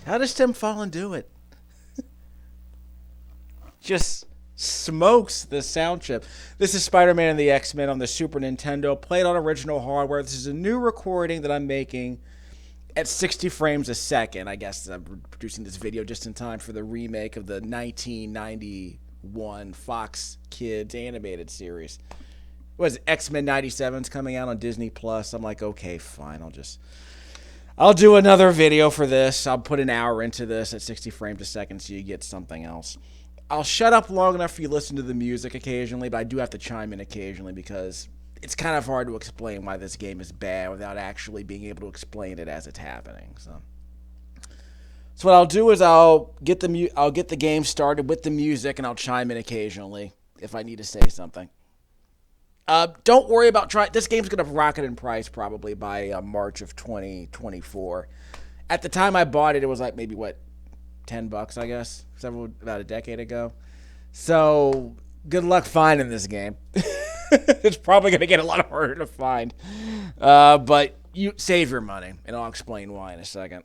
How does Tim Follin do it? Just smokes the sound chip. This is Spider-Man and the X-Men on the Super Nintendo. Played on original hardware. This is a new recording that I'm making at 60 frames a second. I guess I'm producing this video just in time for the remake of the 1991 Fox Kids animated series. What is it? X-Men 97's coming out on Disney Plus. I'm like, okay, fine. I'll do another video for this. I'll put an hour into this at 60 frames a second so you get something else. I'll shut up long enough for you to listen to the music occasionally, but I do have to chime in occasionally because it's kind of hard to explain why this game is bad without actually being able to explain it as it's happening. So what I'll do is I'll get the game started with the music, and I'll chime in occasionally if I need to say something. Don't worry about trying. This game's going to rocket in price probably by March of 2024. At the time I bought it, it was like maybe, $10, I guess, about a decade ago. So good luck finding this game. It's probably going to get a lot harder to find. But you save your money, and I'll explain why in a second.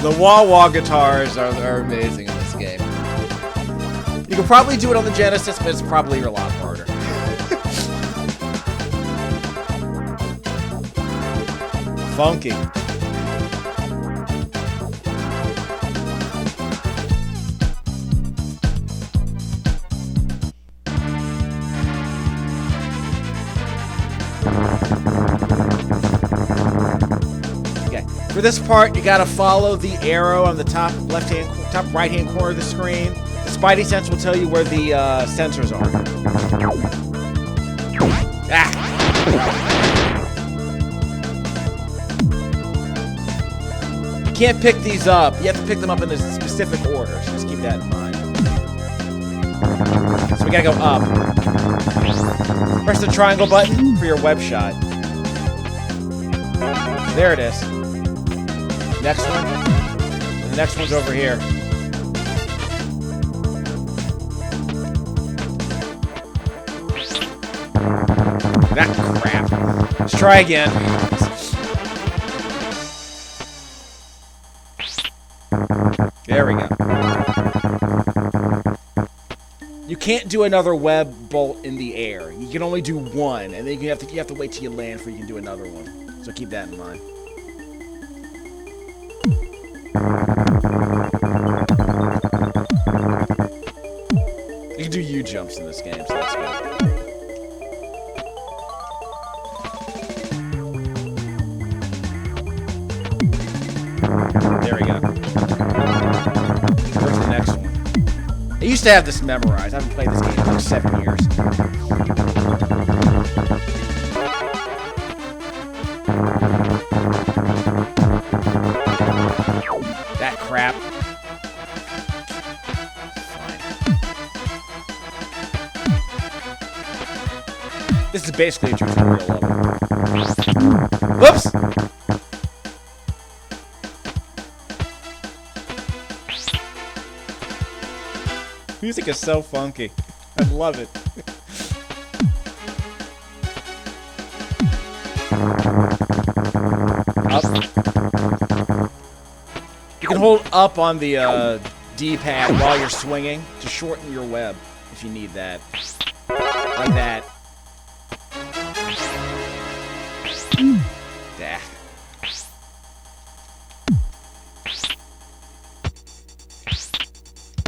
The wah-wah guitars are amazing in this game. You can probably do it on the Genesis, but it's probably a lot harder. Funky. Okay. For this part, you gotta follow the arrow on the top right-hand corner of the screen. Spidey sense will tell you where the sensors are. Ah! You can't pick these up. You have to pick them up in a specific order, so just keep that in mind. So we gotta go up. Press the triangle button for your web shot. There it is. Next one. And the next one's over here. That crap. Let's try again. There we go. You can't do another web bolt in the air. You can only do one, and then you have to wait till you land before you can do another one. So keep that in mind. You can do U-jumps in this game, so that's good. There we go. Where's the next one? I used to have this memorized. I haven't played this game in like 7 years. That crap. Fine. This is basically a tutorial level. Whoops! Music is so funky. I love it. Up. You can hold up on the D-pad while you're swinging to shorten your web if you need that. Like that. Yeah.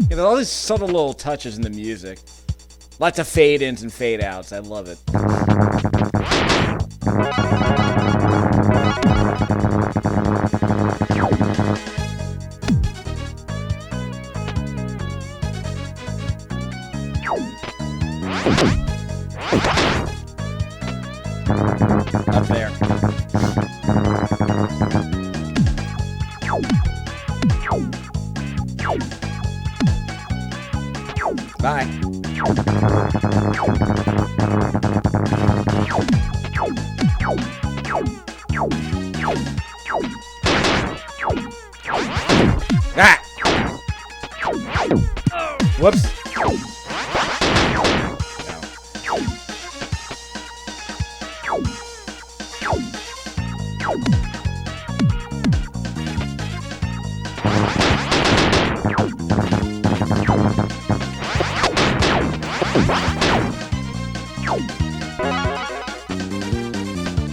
Yeah, there's all these subtle little touches in the music. Lots of fade-ins and fade-outs. I love it. Up there. Bye. Ah! Whoops.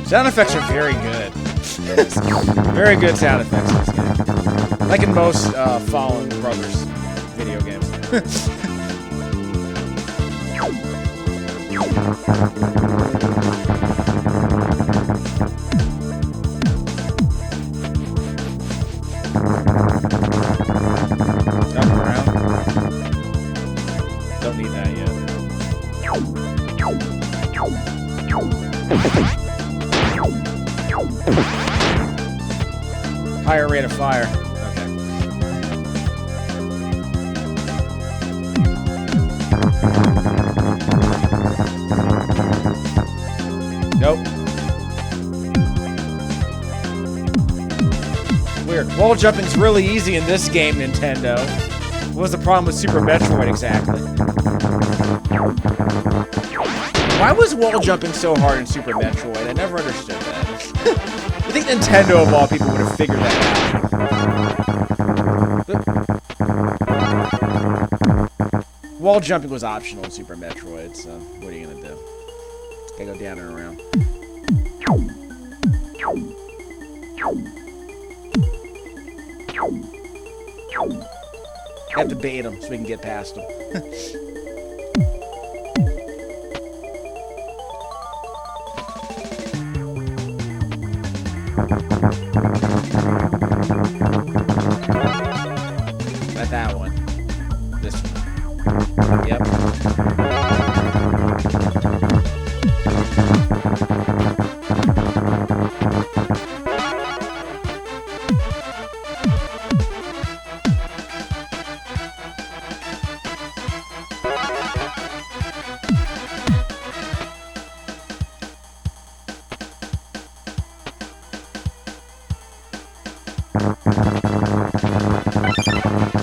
Sound effects are very good. Very good sound effects in this game. Like in most Follin Brothers video games. Up around. Don't need that yet. Higher rate of fire. Okay. Nope. Weird. Wall jumping's really easy in this game, Nintendo. What was the problem with Super Metroid exactly? Why was wall jumping so hard in Super Metroid? I never understood that. I think Nintendo, of all people, would have figured that out. Wall jumping was optional in Super Metroid, so what are you gonna do? Gotta go down and around. Have to bait them so we can get past them. Not that one. This one. Yep.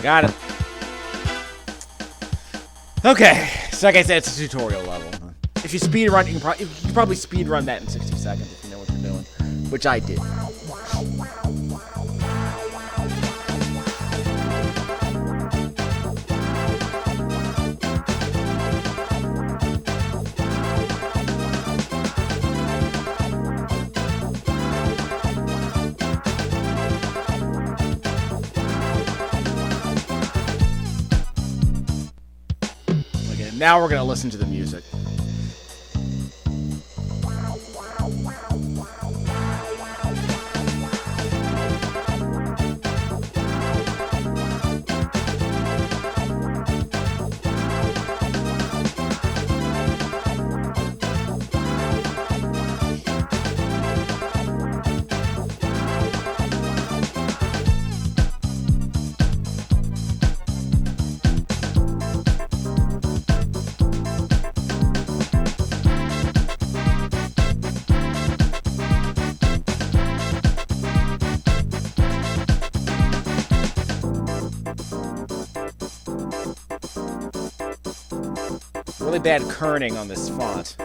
Got it. Okay, so like I said, it's a tutorial level. If you speed run, you can probably speed run that in 60 seconds if you know what you're doing, which I did. Now we're going to listen to the music. Really bad kerning on this font.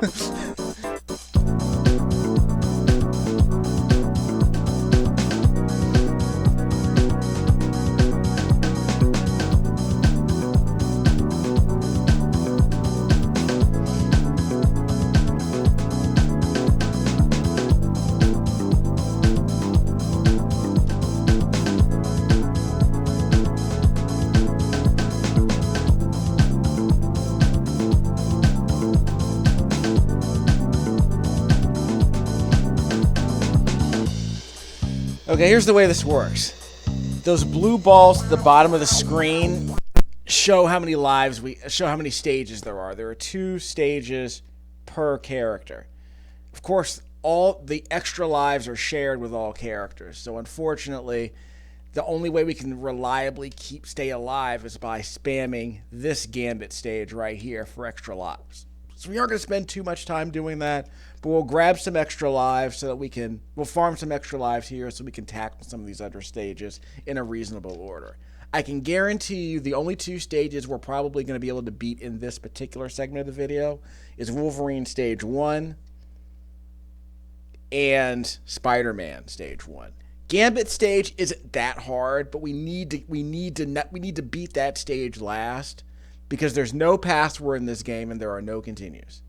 Okay, here's the way this works. Those blue balls at the bottom of the screen show how many how many stages there are. There are 2 stages per character. Of course, all the extra lives are shared with all characters. So unfortunately, the only way we can reliably stay alive is by spamming this Gambit stage right here for extra lives. So we aren't going to spend too much time doing that, but we'll grab some extra lives so that we'll farm some extra lives here so we can tackle some of these other stages in a reasonable order. I can guarantee you the only 2 stages we're probably going to be able to beat in this particular segment of the video is Wolverine Stage 1 and Spider-Man Stage 1. Gambit stage isn't that hard, but we need to beat that stage last because there's no password in this game and there are no continues.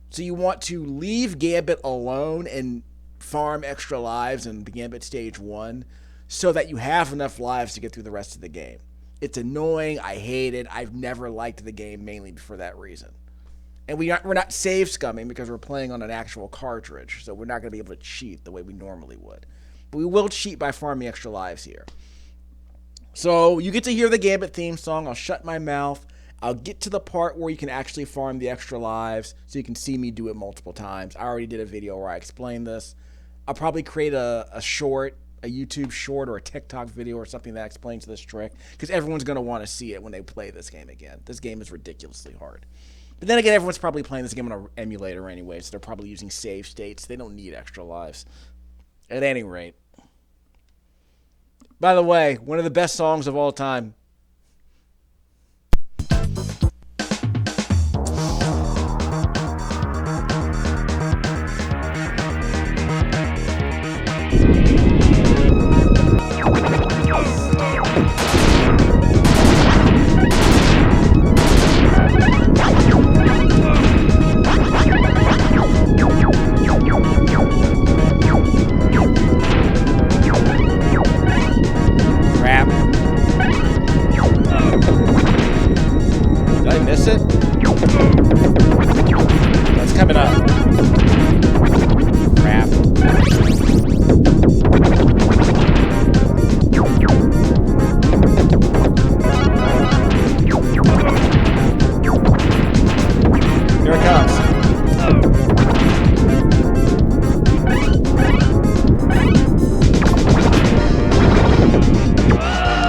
So you want to leave Gambit alone and farm extra lives in Gambit Stage 1 so that you have enough lives to get through the rest of the game. It's annoying. I hate it. I've never liked the game mainly for that reason. And we're not save scumming because we're playing on an actual cartridge, so we're not going to be able to cheat the way we normally would. But we will cheat by farming extra lives here. So you get to hear the Gambit theme song. I'll shut my mouth. I'll get to the part where you can actually farm the extra lives so you can see me do it multiple times. I already did a video where I explained this. I'll probably create a YouTube short or a TikTok video or something that explains this trick because everyone's going to want to see it when they play this game again. This game is ridiculously hard. But then again, everyone's probably playing this game on an emulator anyway, so they're probably using save states. They don't need extra lives. At any rate. By the way, one of the best songs of all time.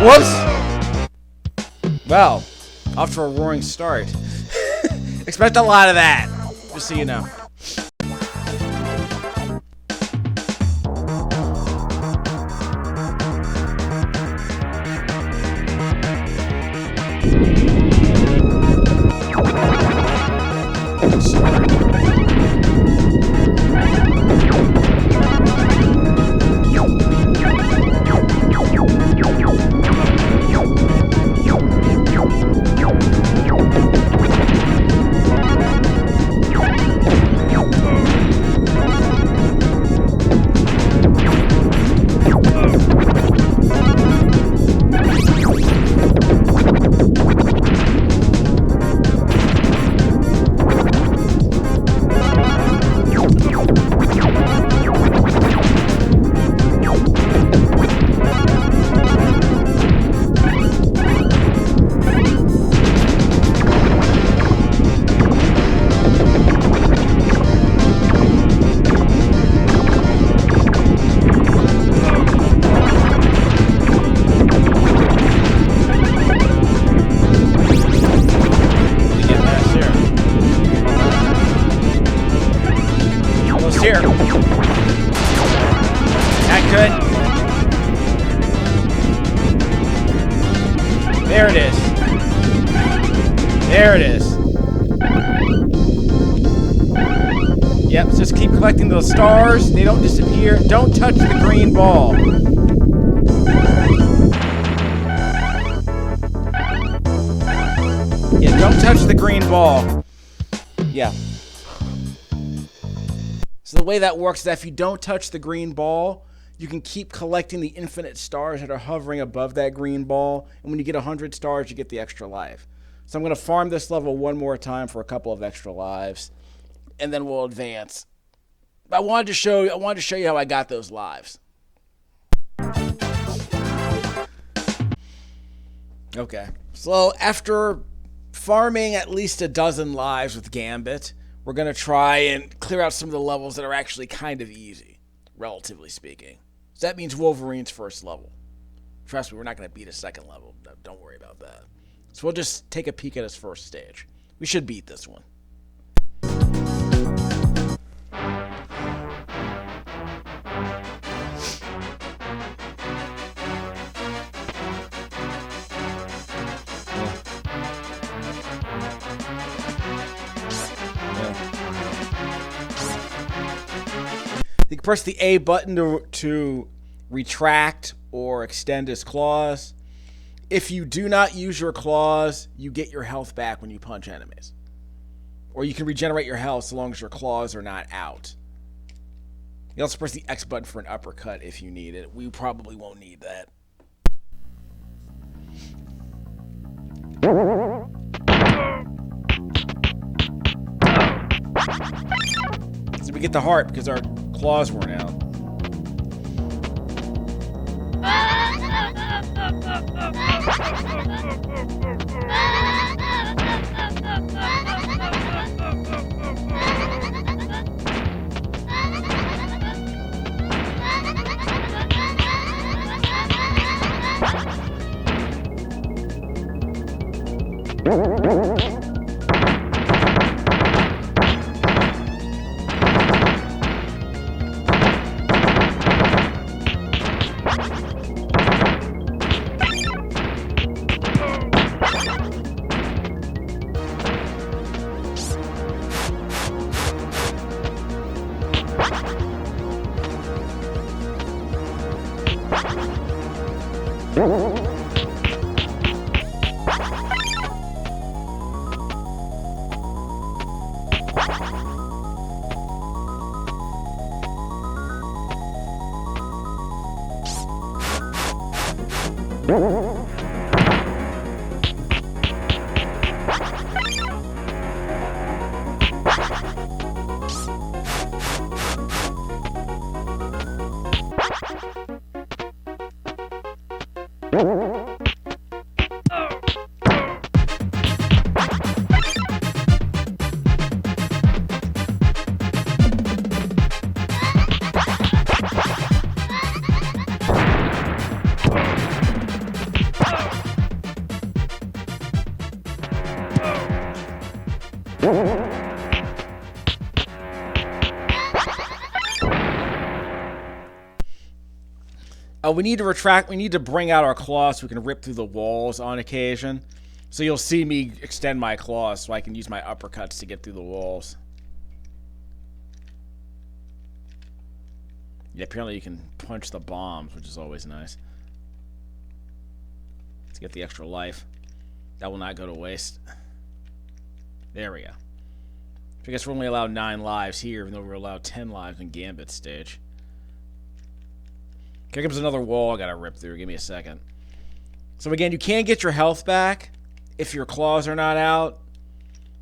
Whoops! Well, off to a roaring start. Expect a lot of that, just so you know. There it is. There it is. Yep, just keep collecting those stars. They don't disappear. Don't touch the green ball. Yeah, don't touch the green ball. Yeah. So the way that works is that if you don't touch the green ball, you can keep collecting the infinite stars that are hovering above that green ball. And when you get 100 stars, you get the extra life. So I'm going to farm this level one more time for a couple of extra lives. And then we'll advance. I wanted to show you how I got those lives. Okay. So after farming at least a dozen lives with Gambit, we're going to try and clear out some of the levels that are actually kind of easy, relatively speaking. So that means Wolverine's first level. Trust me, we're not going to beat a second level. Don't worry about that. So we'll just take a peek at his first stage. We should beat this one. You can press the A button to retract or extend his claws. If you do not use your claws, you get your health back when you punch enemies. Or you can regenerate your health so long as your claws are not out. You also press the X button for an uppercut if you need it. We probably won't need that. So we get the heart because our claws weren't out. We need to retract. We need to bring out our claws so we can rip through the walls on occasion. So you'll see me extend my claws so I can use my uppercuts to get through the walls. Yeah, apparently you can punch the bombs, which is always nice. To get the extra life. That will not go to waste. There we go. I guess we're only allowed 9 lives here, even though we're allowed 10 lives in Gambit stage. Here comes another wall I gotta rip through. Give me a second. So again, you can get your health back if your claws are not out.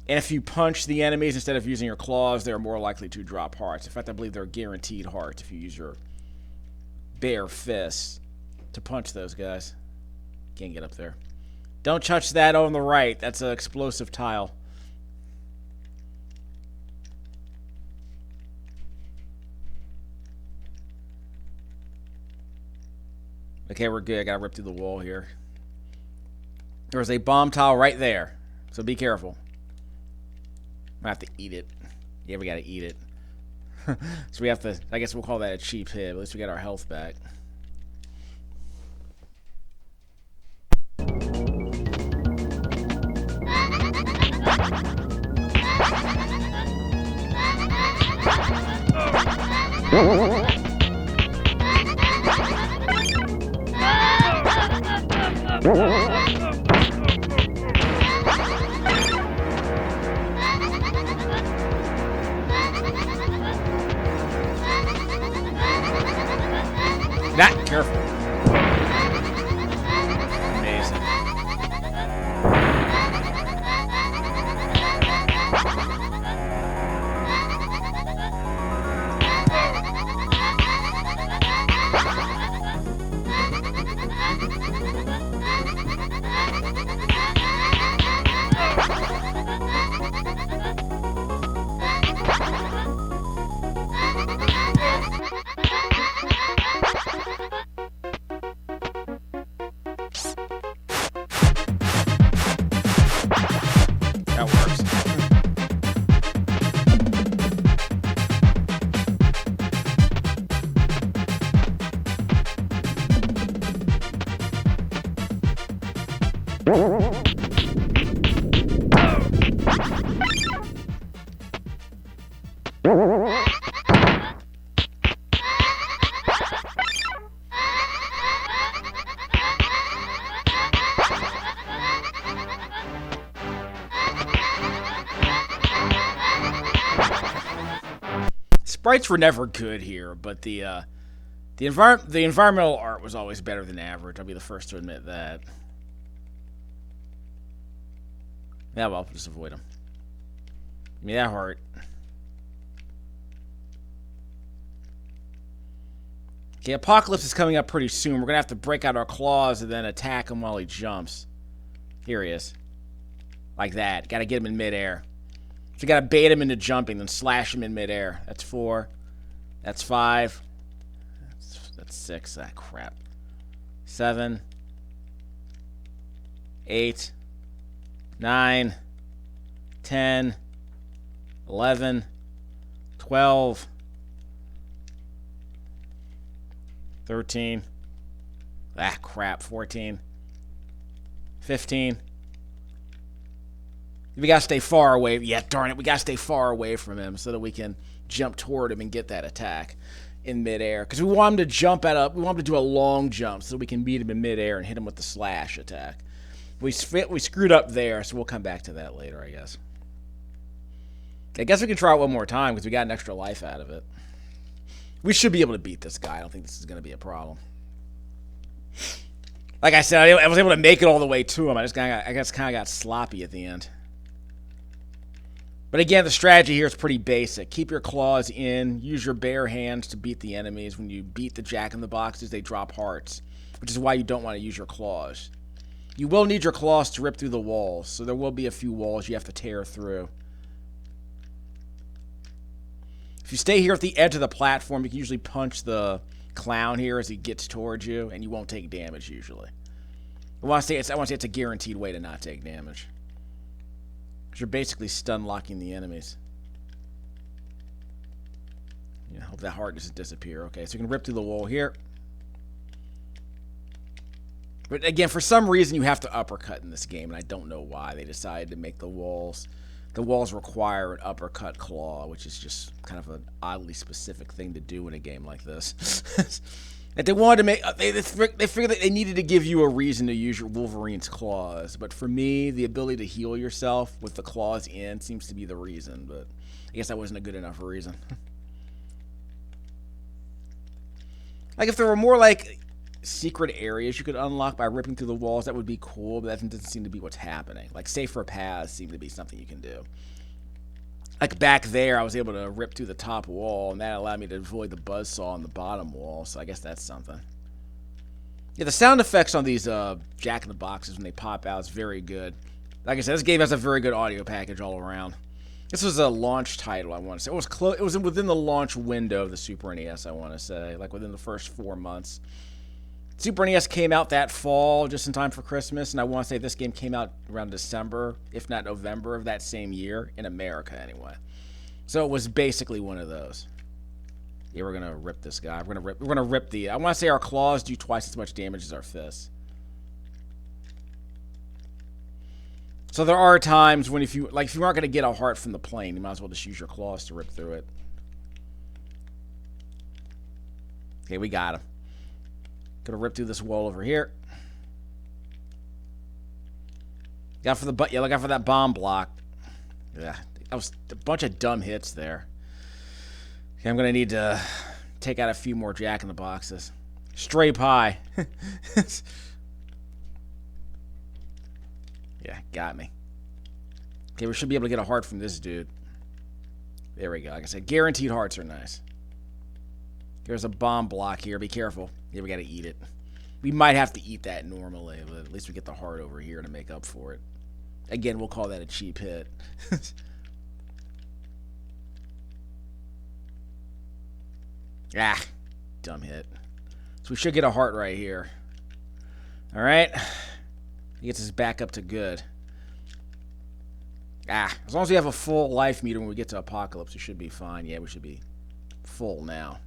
And if you punch the enemies instead of using your claws, they're more likely to drop hearts. In fact, I believe they're guaranteed hearts if you use your bare fists to punch those guys. Can't get up there. Don't touch that on the right. That's an explosive tile. Okay, we're good. I gotta rip through the wall here. There's a bomb tile right there, so be careful. I have to eat it. Yeah, we gotta eat it. So we have to, I guess we'll call that a cheap hit. At least we get our health back. Not careful. Amazing. Sprites were never good here, but the environmental art was always better than average. I'll be the first to admit that. Yeah, well, just avoid them. Give me that heart. Okay, Apocalypse is coming up pretty soon. We're going to have to break out our claws and then attack him while he jumps. Here he is. Like that. Got to get him in midair. So you got to bait him into jumping, then slash him in midair. That's 4. That's 5. That's 6. Ah, crap. 7. 8. 9. 10. 11. 12. 13. Ah, crap. 14. 15. We gotta stay far away. Yeah, darn it. We gotta stay far away from him so that we can jump toward him and get that attack in midair. Because we want him to jump we want him to do a long jump so we can beat him in midair and hit him with the slash attack. We screwed up there, so we'll come back to that later, I guess. I guess we can try it one more time because we got an extra life out of it. We should be able to beat this guy. I don't think this is going to be a problem. Like I said, I was able to make it all the way to him. I just kind of got sloppy at the end. But again, the strategy here is pretty basic. Keep your claws in. Use your bare hands to beat the enemies. When you beat the jack-in-the-boxes, they drop hearts, which is why you don't want to use your claws. You will need your claws to rip through the walls, so there will be a few walls you have to tear through. If you stay here at the edge of the platform, you can usually punch the clown here as he gets towards you, and you won't take damage usually. I want to say it's a guaranteed way to not take damage. Because you're basically stun locking the enemies. Yeah, hope that heart doesn't disappear. Okay, so you can rip through the wall here. But again, for some reason you have to uppercut in this game, and I don't know why they decided to make the walls. The walls require an uppercut claw, which is just kind of an oddly specific thing to do in a game like this. And they wanted to make, they figured that they needed to give you a reason to use your Wolverine's claws. But for me, the ability to heal yourself with the claws in seems to be the reason. But I guess that wasn't a good enough reason. Like if there were more like secret areas you could unlock by ripping through the walls, that would be cool, but that doesn't seem to be what's happening. Like safer paths seem to be something you can do. Like back there, I was able to rip through the top wall, and that allowed me to avoid the buzzsaw on the bottom wall, so I guess that's something. Yeah, the sound effects on these jack-in-the-boxes when they pop out is very good. Like I said, this game has a very good audio package all around. This was a launch title, I want to say. It was within the launch window of the Super NES, I want to say, like within the first 4 months. Super NES came out that fall, just in time for Christmas, and I want to say this game came out around December, if not November of that same year, in America anyway. So it was basically one of those. Yeah, we're gonna rip this guy. We're gonna rip the. I want to say our claws do twice as much damage as our fists. So there are times when if you aren't gonna get a heart from the plane, you might as well just use your claws to rip through it. Okay, we got him. Gonna rip through this wall over here. Got for the look out for that bomb block. Yeah, that was a bunch of dumb hits there. Okay, I'm gonna need to take out a few more jack-in-the-boxes. Stray pie. Yeah, got me. Okay, we should be able to get a heart from this dude. There we go. Like I said, guaranteed hearts are nice. There's a bomb block here. Be careful. Yeah, we gotta eat it. We might have to eat that normally, but at least we get the heart over here to make up for it. Again, we'll call that a cheap hit. Ah, dumb hit. So we should get a heart right here. Alright. He gets us back up to good. Ah, as long as we have a full life meter when we get to Apocalypse, we should be fine. Yeah, we should be full now.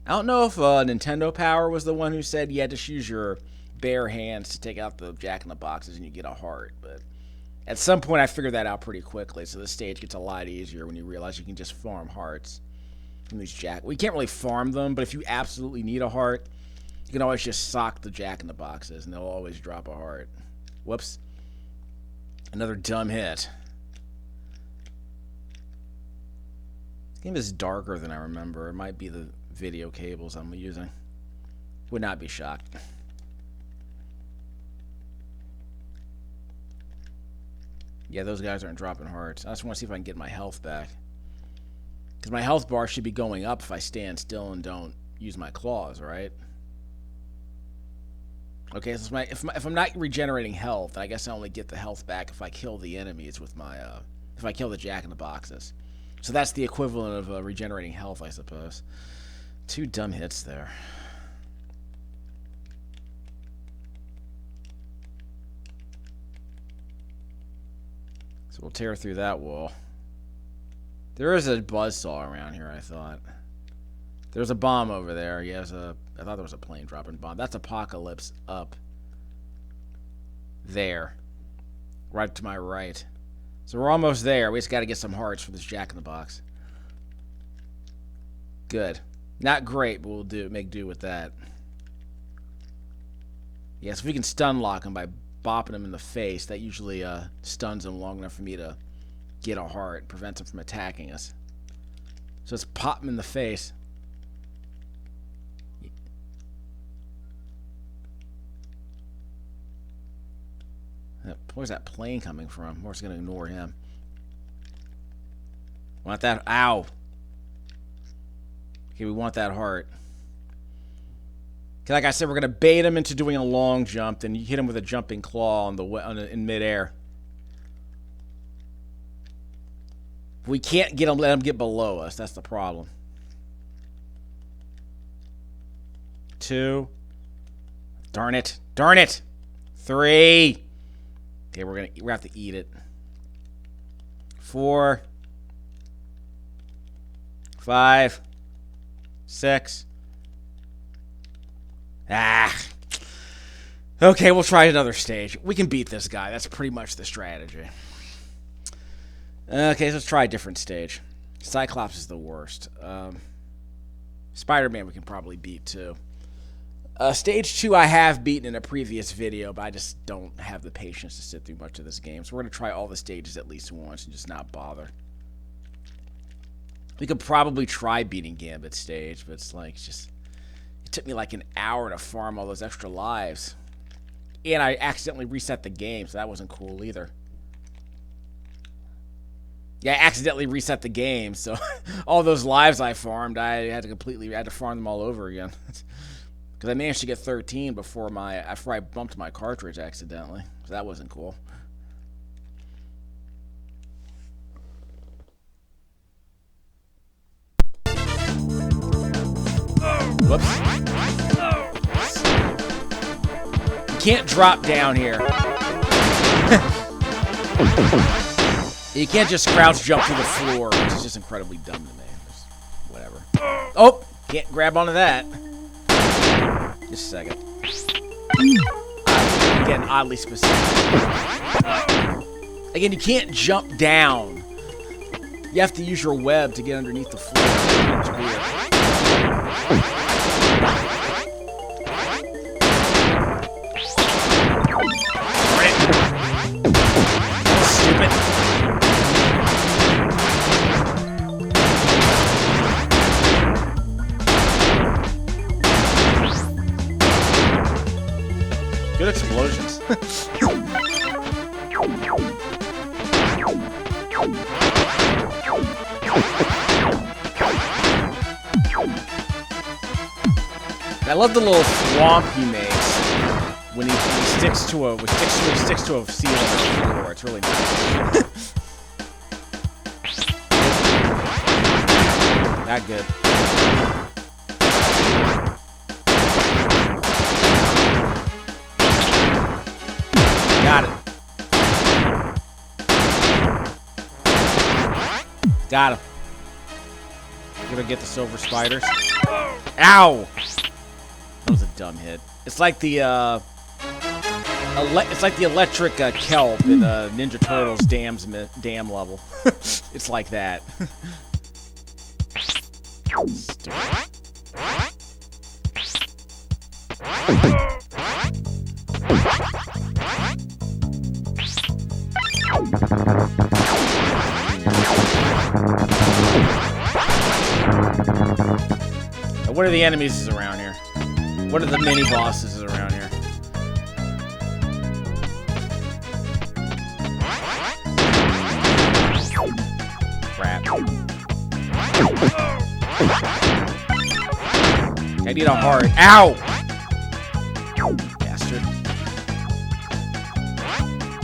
I don't know if Nintendo Power was the one who said you had to use your bare hands to take out the jack-in-the-boxes and you get a heart. But at some point I figured that out pretty quickly, so this stage gets a lot easier when you realize you can just farm hearts from these we can't really farm them, but if you absolutely need a heart, you can always just sock the jack-in-the-boxes and they'll always drop a heart. Whoops. Another dumb hit. This game is darker than I remember. It might be the video cables I'm using. Would not be shocked. Yeah, those guys aren't dropping hearts. I just want to see if I can get my health back. Because my health bar should be going up if I stand still and don't use my claws, right? Okay, so if I'm not regenerating health, I guess I only get the health back if I kill the enemies with my, if I kill the jack-in-the-boxes. So that's the equivalent of regenerating health, I suppose. 2 dumb hits there. So we'll tear through that wall. There is a buzzsaw around here, I thought. There's a bomb over there. Yes, I thought there was a plane dropping bomb. That's Apocalypse up there. Right to my right. So we're almost there. We just got to get some hearts for this jack-in-the-box. Good. Not great, but we'll make do with that. Yes, if we can stun lock him by bopping him in the face, that usually stuns him long enough for me to get a heart, prevents him from attacking us. So let's pop him in the face. Where's that plane coming from? We're just going to ignore him. Want that? Ow. Okay, we want that heart. Like I said, we're going to bait him into doing a long jump, then you hit him with a jumping claw in midair. We can't let him get below us. That's the problem. 2. Darn it. Darn it. 3. Okay, we're gonna have to eat it. 4. 5. 6. Okay, we'll try another stage. We can beat this guy. That's pretty much the strategy. Okay, so let's try a different stage. Cyclops is the worst. Spider-Man we can probably beat too. Stage 2 I have beaten in a previous video, but I just don't have the patience to sit through much of this game. So we're going to try all the stages at least once and just not bother. We could probably try beating Gambit stage, but it's like, it took me like an hour to farm all those extra lives. And I accidentally reset the game, so that wasn't cool either. Yeah, I accidentally reset the game, so all those lives I farmed, I had to farm them all over again. Because I managed to get 13 before I bumped my cartridge accidentally. So that wasn't cool. Whoops. You can't drop down here. You can't just crouch jump to the floor, which is just incredibly dumb to me. Just whatever. Oh! Can't grab onto that. Just a second. Again, oddly specific. Again, you can't jump down. You have to use your web to get underneath the floor. It's weird. Stupid. Good explosions. I love the little swamp he makes when he sticks to a ceiling or floor. It's really nice. Not good. Got it. Got him. We're gonna get the silver spiders. Ow! That was a dumb hit. It's like the It's like the electric kelp in Ninja Turtles dam level. It's like that. What are the enemies around here? What are the mini bosses around here? Crap. I need a heart. Ow! Bastard.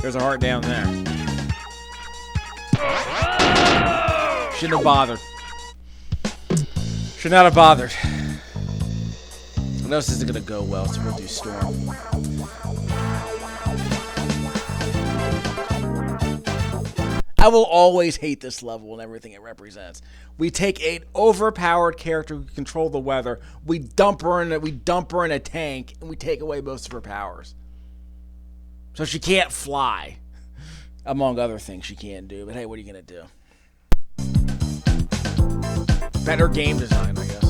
There's a heart down there. Shouldn't have bothered. Should not have bothered. I know this isn't gonna go well, so we'll do Storm. I will always hate this level and everything it represents. We take an overpowered character who can control the weather, we dump her in a tank, and we take away most of her powers. So she can't fly, among other things she can't do. But hey, what are you gonna do? Better game design, I guess.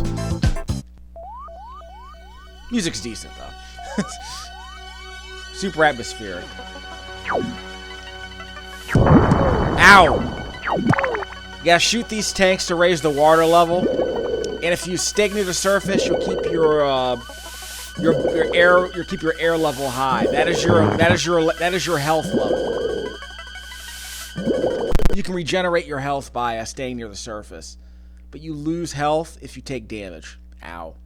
Music's decent, though. Super atmospheric. Ow! You gotta shoot these tanks to raise the water level. And if you stay near the surface, you'll keep your air level high. That is your health level. You can regenerate your health by staying near the surface. But you lose health if you take damage. Ow.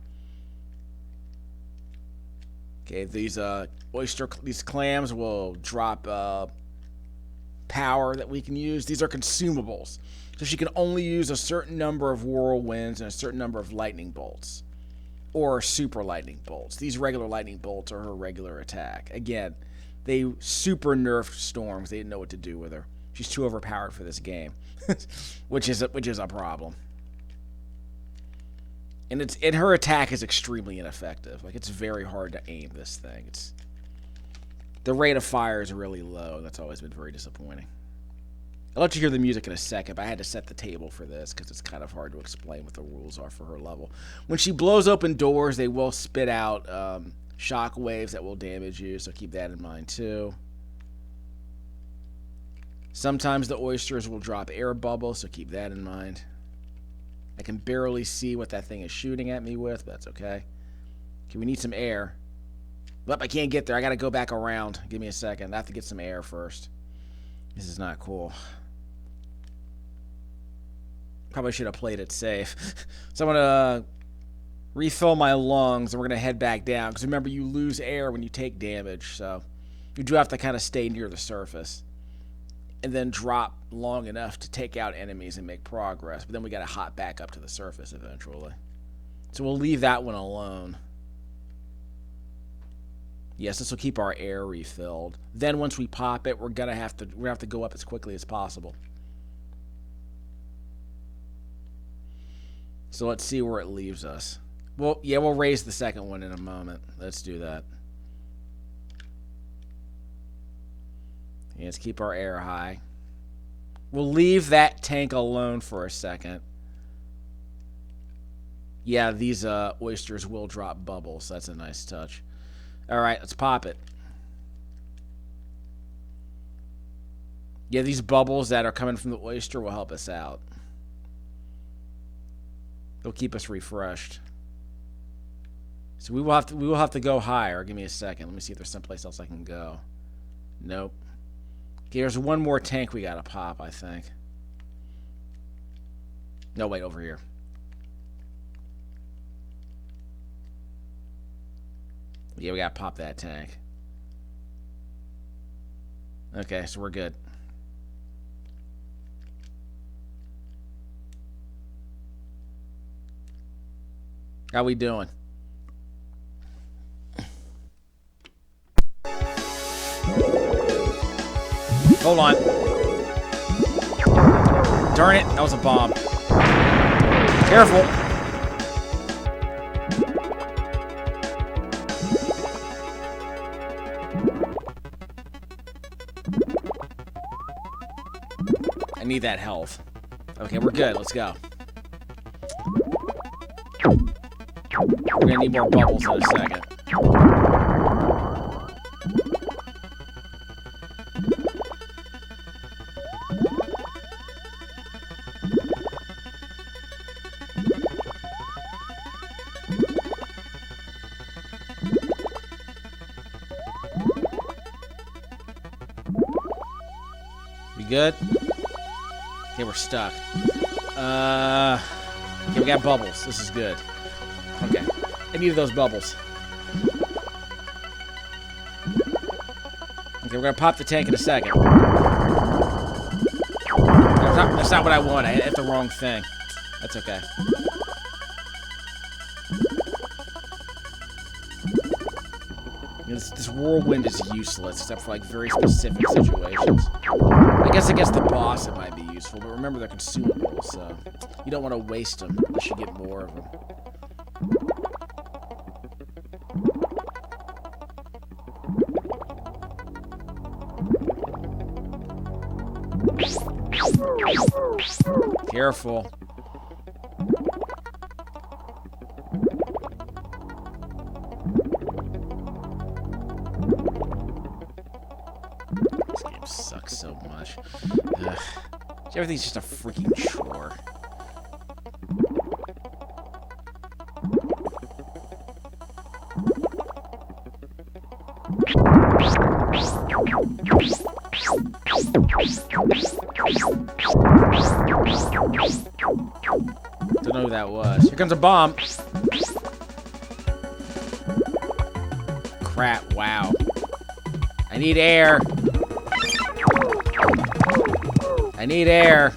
Okay, these clams will drop power that we can use. These are consumables. So she can only use a certain number of whirlwinds and a certain number of lightning bolts. Or super lightning bolts. These regular lightning bolts are her regular attack. Again, they super nerfed Storm because they didn't know what to do with her. She's too overpowered for this game. which is a problem. And her attack is extremely ineffective. Like, it's very hard to aim this thing. The rate of fire is really low, and that's always been very disappointing. I'll let you hear the music in a second, but I had to set the table for this because it's kind of hard to explain what the rules are for her level. When she blows open doors, they will spit out shock waves that will damage you, so keep that in mind too. Sometimes the oysters will drop air bubbles, so keep that in mind. I can barely see what that thing is shooting at me with, but that's okay. Okay, we need some air. But I can't get there. I gotta go back around. Give me a second. I have to get some air first. This is not cool. Probably should have played it safe. So I'm gonna refill my lungs, and we're gonna head back down. Because remember, you lose air when you take damage, so you do have to kind of stay near the surface. And then drop long enough to take out enemies and make progress. But then we got to hop back up to the surface eventually. So we'll leave that one alone. Yes, this will keep our air refilled. Then once we pop it, we're gonna have to go up as quickly as possible. So let's see where it leaves us. Well, yeah, we'll raise the second one in a moment. Let's do that. Let's keep our air high. We'll leave that tank alone for a second. Yeah, these oysters will drop bubbles. That's a nice touch. All right, let's pop it. Yeah, these bubbles that are coming from the oyster will help us out. They'll keep us refreshed. So we will have to go higher. Give me a second. Let me see if there's someplace else I can go. Nope. Okay, there's one more tank we gotta pop, I think. No, wait, over here. Yeah, we gotta pop that tank. Okay, so we're good. How we doing? Hold on. Darn it, that was a bomb. Careful. need that health. Okay, we're good. Let's go. We're gonna need more bubbles in a second. We good? Okay, we're stuck. Okay, we got bubbles. This is good. Okay. I needed those bubbles. Okay, we're gonna pop the tank in a second. That's not what I want. I hit the wrong thing. That's okay. This whirlwind is useless, except for like very specific situations. I guess against the boss it might be useful, but remember they're consumables, so you don't want to waste them unless you get more of them. Careful. This game sucks so much. Ugh. Everything's just a freaking chore. Don't know who that was. Here comes a bomb. Crap, wow. I need air. I need air.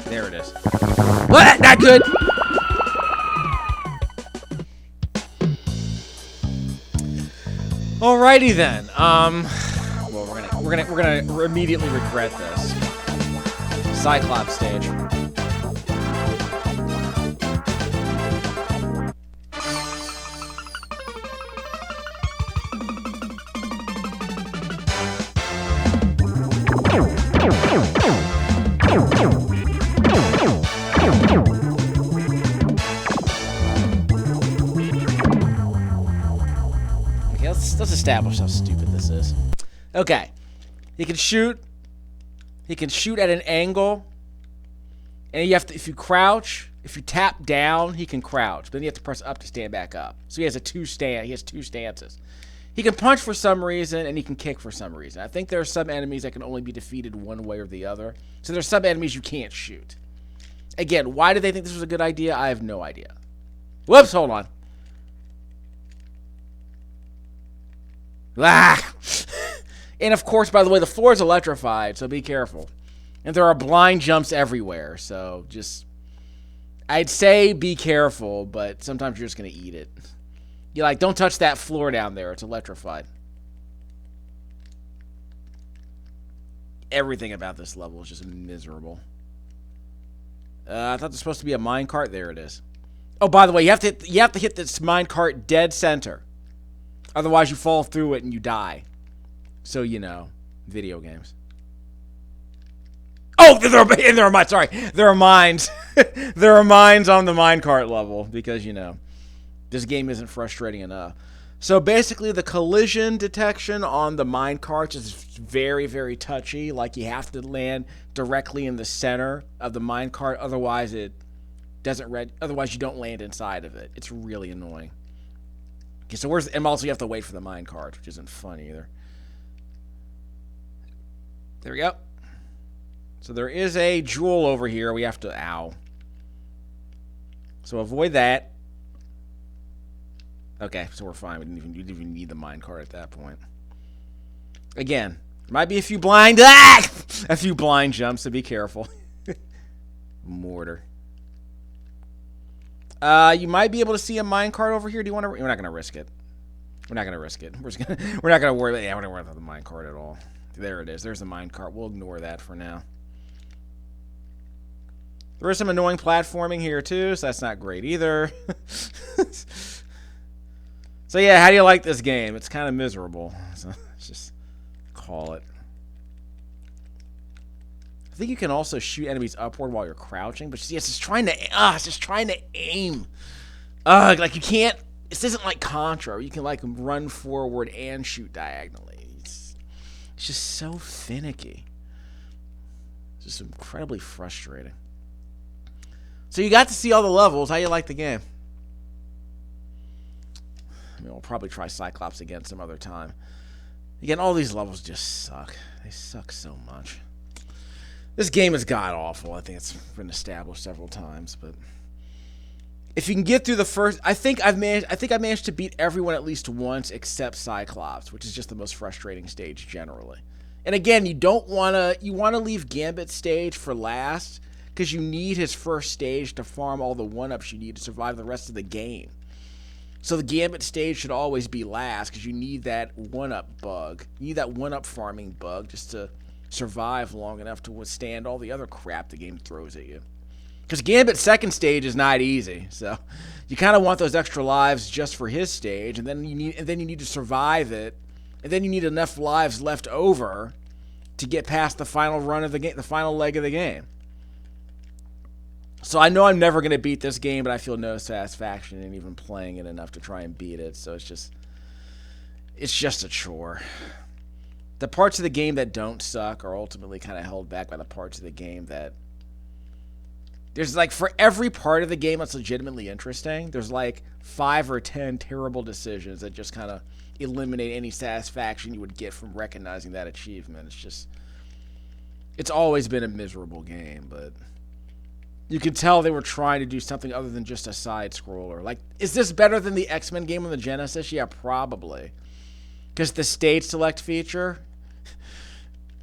There it is. What? Not good. Alrighty then. Well, we're gonna immediately regret this. Cyclops stage. Okay, let's establish how stupid this is. Okay, he can shoot. He can shoot at an angle, and you have to. If you crouch, if you tap down, he can crouch. But then you have to press up to stand back up. So he has two stances. He can punch for some reason, and he can kick for some reason. I think there are some enemies that can only be defeated one way or the other. So there's some enemies you can't shoot. Again, why did they think this was a good idea? I have no idea. Whoops, hold on. Ah! And of course, by the way, the floor is electrified, so be careful. And there are blind jumps everywhere, so just... I'd say be careful, but sometimes you're just going to eat it. You're like, don't touch that floor down there. It's electrified. Everything about this level is just miserable. I thought there's supposed to be a minecart. There it is. Oh, by the way, you have to hit this minecart dead center. Otherwise, you fall through it and you die. So, you know, video games. Oh, there are mines. Sorry, there are mines. There are mines on the minecart level because, you know, this game isn't frustrating enough. So basically, the collision detection on the minecarts is very, very touchy. Like, you have to land directly in the center of the minecart, otherwise it doesn't otherwise you don't land inside of it. It's really annoying. Okay, so and also you have to wait for the minecart, which isn't fun either. There we go. So there is a jewel over here. We have to... Ow. So avoid that. Okay, so we're fine. We didn't even need the minecart at that point. Again, there might be a few blind... Ah! A few blind jumps, so be careful. Mortar. You might be able to see a minecart over here. Do you want to... We're not going to risk it. We're not going to risk it. We're not going to worry about... Yeah, we're not going to worry about the minecart at all. There it is. There's the minecart. We'll ignore that for now. There is some annoying platforming here, too, so that's not great either. So, yeah, how do you like this game? It's kind of miserable. So, let's just call it. I think you can also shoot enemies upward while you're crouching, but it's just trying to aim. Like you can't. This isn't like Contra. You can like run forward and shoot diagonally. It's just so finicky. It's just incredibly frustrating. So you got to see all the levels. How you like the game? I mean, we'll probably try Cyclops again some other time. Again, all these levels just suck. They suck so much. This game is god-awful. I think it's been established several times, but if you can get through the first, I think I managed to beat everyone at least once except Cyclops, which is just the most frustrating stage generally. And again, you want to leave Gambit stage for last because you need his first stage to farm all the one-ups you need to survive the rest of the game. So the Gambit stage should always be last because you need that one-up bug. You need that one-up farming bug just to survive long enough to withstand all the other crap the game throws at you. Because Gambit's second stage is not easy, so you kind of want those extra lives just for his stage, and then you need to survive it, and then you need enough lives left over to get past the final run of the game, the final leg of the game. So I know I'm never going to beat this game, but I feel no satisfaction in even playing it enough to try and beat it. So it's just a chore. The parts of the game that don't suck are ultimately kind of held back by the parts of the game that... There's like, for every part of the game that's legitimately interesting, there's like 5 or 10 terrible decisions that just kind of eliminate any satisfaction you would get from recognizing that achievement. It's always been a miserable game, but... You can tell they were trying to do something other than just a side-scroller. Like, is this better than the X-Men game on the Genesis? Yeah, probably. Because the stage select feature,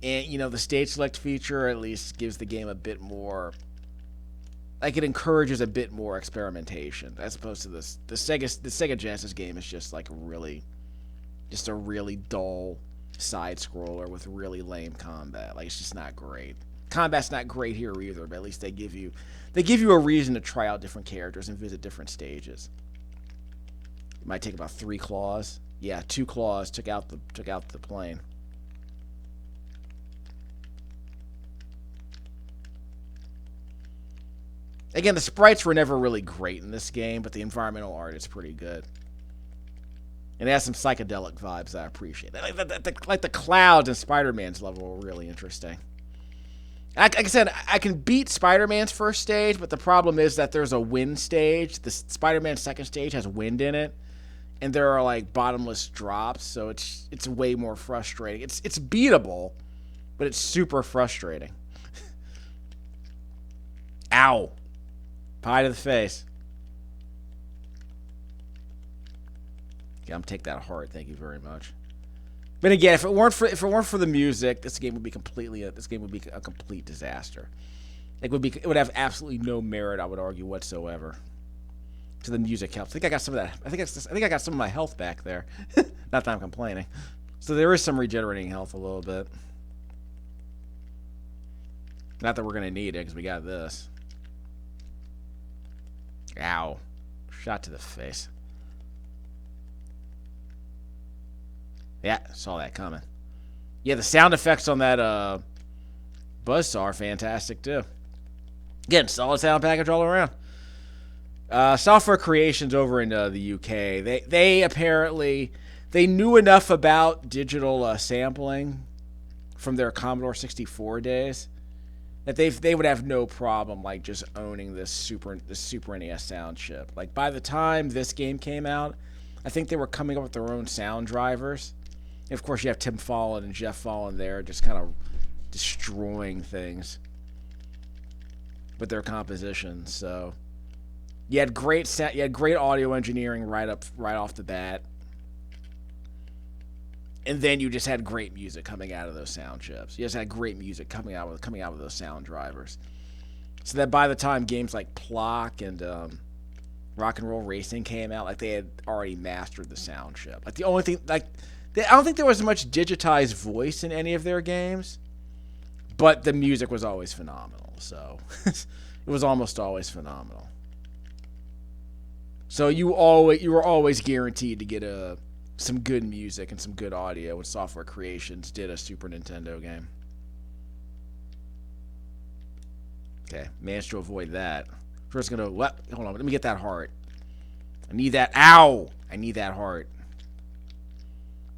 and, the stage select feature at least gives the game a bit more... Like, it encourages a bit more experimentation, as opposed to this. The Sega Genesis game is just, like, a really dull side-scroller with really lame combat. Like, it's just not great. Combat's not great here either, but at least they give you a reason to try out different characters and visit different stages. It might take about 3 claws. Yeah, 2 claws took out the plane. Again, the sprites were never really great in this game, but the environmental art is pretty good. And it has some psychedelic vibes that I appreciate. Like the clouds in Spider-Man's level were really interesting. Like I said, I can beat Spider-Man's first stage, but the problem is that there's a wind stage. The Spider-Man second stage has wind in it, and there are like bottomless drops, so it's way more frustrating. It's beatable, but it's super frustrating. Ow. Pie to the face. Okay, I'm gonna take that hard. Thank you very much. But again, if it weren't for the music, this game would be a complete disaster. It would have absolutely no merit, I would argue, whatsoever. So the music helps. I think I got some of that. I think I got some of my health back there. Not that I'm complaining. So there is some regenerating health a little bit. Not that we're gonna need it because we got this. Ow! Shot to the face. Yeah, saw that coming. Yeah, the sound effects on that buzzsaw are fantastic, too. Again, solid sound package all around. Software Creations over in the UK, they apparently, they knew enough about digital sampling from their Commodore 64 days that they would have no problem, like, just owning this Super NES sound chip. Like, by the time this game came out, I think they were coming up with their own sound drivers. And of course, you have Tim Follin and Geoff Follin there just kind of destroying things with their compositions. So you had great audio engineering right off the bat. And then you just had great music coming out of those sound chips. You just had great music coming out of those sound drivers. So that by the time games like Plock and Rock and Roll Racing came out, like they had already mastered the sound chip. Like the only thing, like I don't think there was much digitized voice in any of their games, but the music was always phenomenal. So it was almost always phenomenal. So you were always guaranteed to get some good music and some good audio when Software Creations did a Super Nintendo game. Okay, managed to avoid that. First gonna what? Hold on, let me get that heart. I need that. Ow! I need that heart.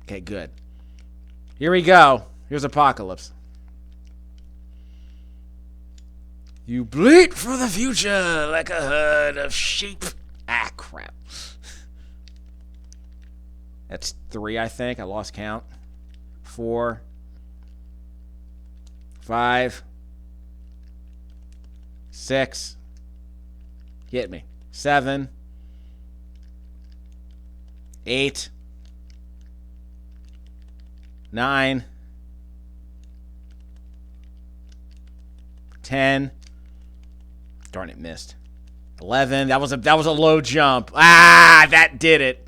Okay, good. Here we go. Here's Apocalypse. You bleat for the future like a herd of sheep. Ah, crap. That's 3, I think. I lost count. 4, 5, 6. Hit me. 7, 8, 9, 10. Darn it, missed. 11. That was a low jump. Ah, that did it.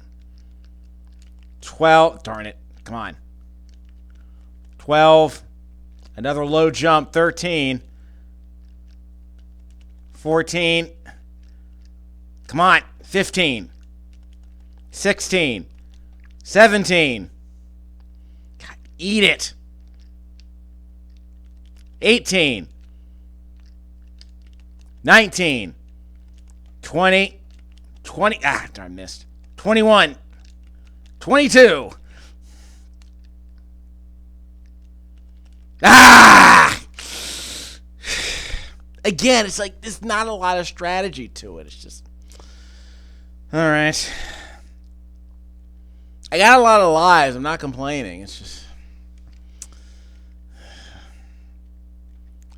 12. Darn it. Come on. 12. Another low jump. 13. 14. Come on. 15. 16. 17. God, eat it. 18. 19. 20. 20. Ah, darn, missed. 21. 22. Ah! Again, it's like there's not a lot of strategy to it. It's just... All right. I got a lot of lives. I'm not complaining. It's just...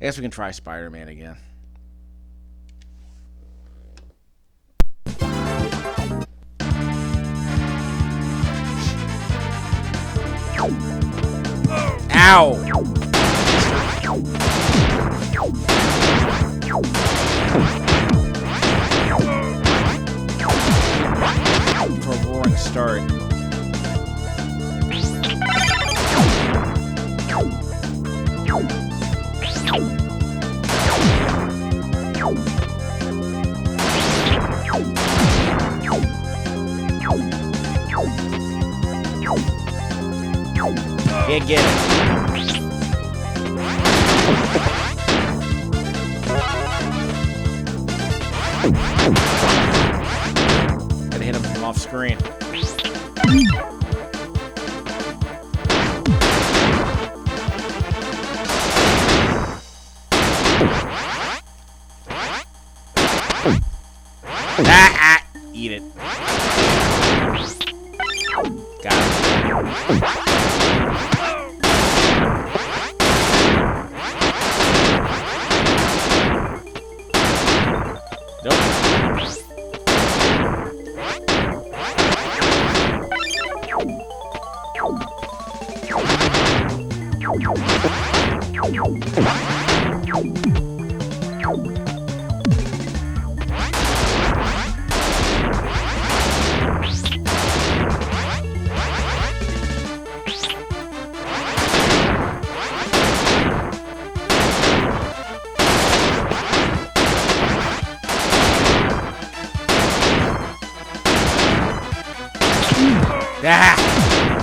I guess we can try Spider-Man again. Ow! For a roaring start. Can't get it. Gotta hit him from off screen. Eat it. Got it.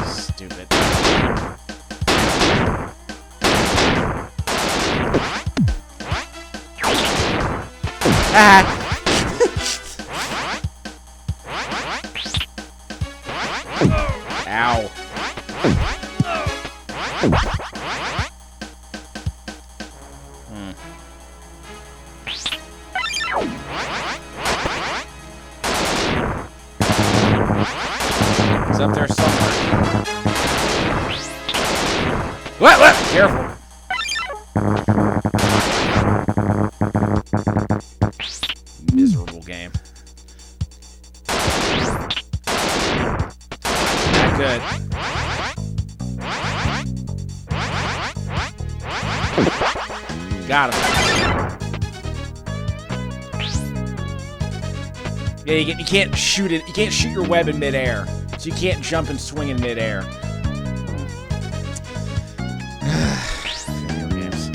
Stupid. Ow. It's up there somewhere. What? Careful. Miserable game. Not good. Got him. Yeah, you can't shoot it. You can't shoot your web in midair, so you can't jump and swing in midair. Video games.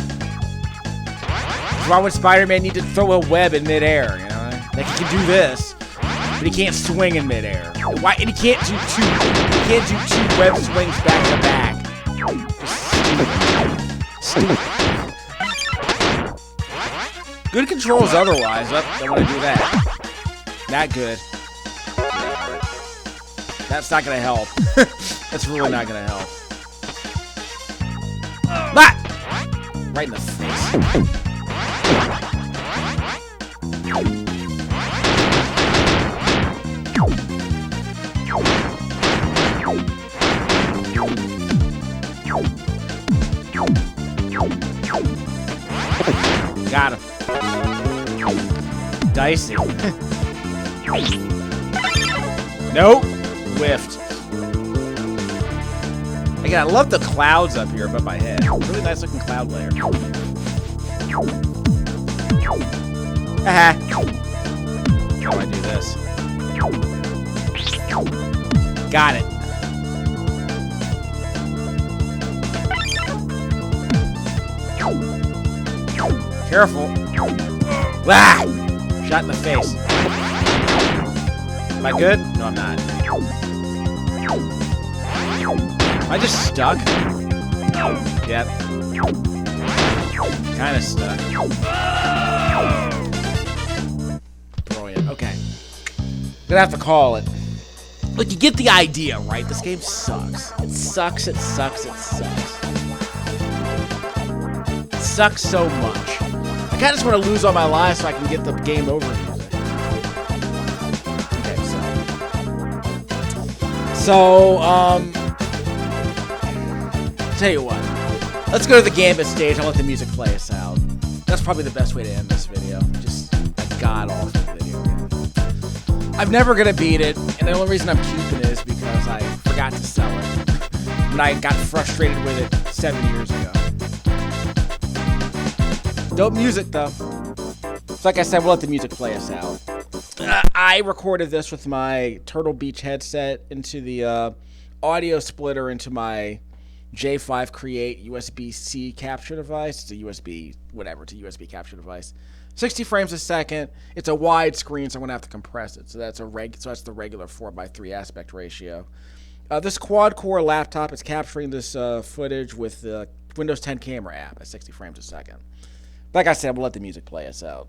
Why would Spider-Man need to throw a web in midair? You know, like he can do this, but he can't swing in midair. Why? And he can't do two. He can't do 2 web swings back to back. Just stupid. Good controls otherwise. Don't want to do that. Not good. That's not going to help. That's really not going to help. Ah! Right in the face. Got him. Dicey. Nope. Whiffed. Again, I love the clouds up here above my head. Really nice looking cloud layer. Haha. How do I do this? Got it. Careful. Ah! Shot in the face. Am I good? No, I'm not. Am I just stuck? Yep. Kind of stuck. Brilliant. Okay. Gonna have to call it. Look, you get the idea, right? This game sucks. It sucks, it sucks, it sucks. It sucks so much. I kinda just want to lose all my lives so I can get the game over music. Okay, so, tell you what. Let's go to the Gambit stage. I'll let the music play us out. That's probably the best way to end this video. Just a god-awful video game. I'm never gonna beat it, and the only reason I'm keeping it is because I forgot to sell it. And I got frustrated with it 7 years ago. Dope music, though. So like I said, we'll let the music play us out. I recorded this with my Turtle Beach headset into the audio splitter into my J5 Create USB-C capture device. It's a USB, whatever, it's a USB capture device. 60 frames a second. It's a wide screen, so I'm gonna have to compress it. So that's the regular 4:3 aspect ratio. This quad-core laptop is capturing this footage with the Windows 10 camera app at 60 frames a second. Like I said, we'll let the music play us out.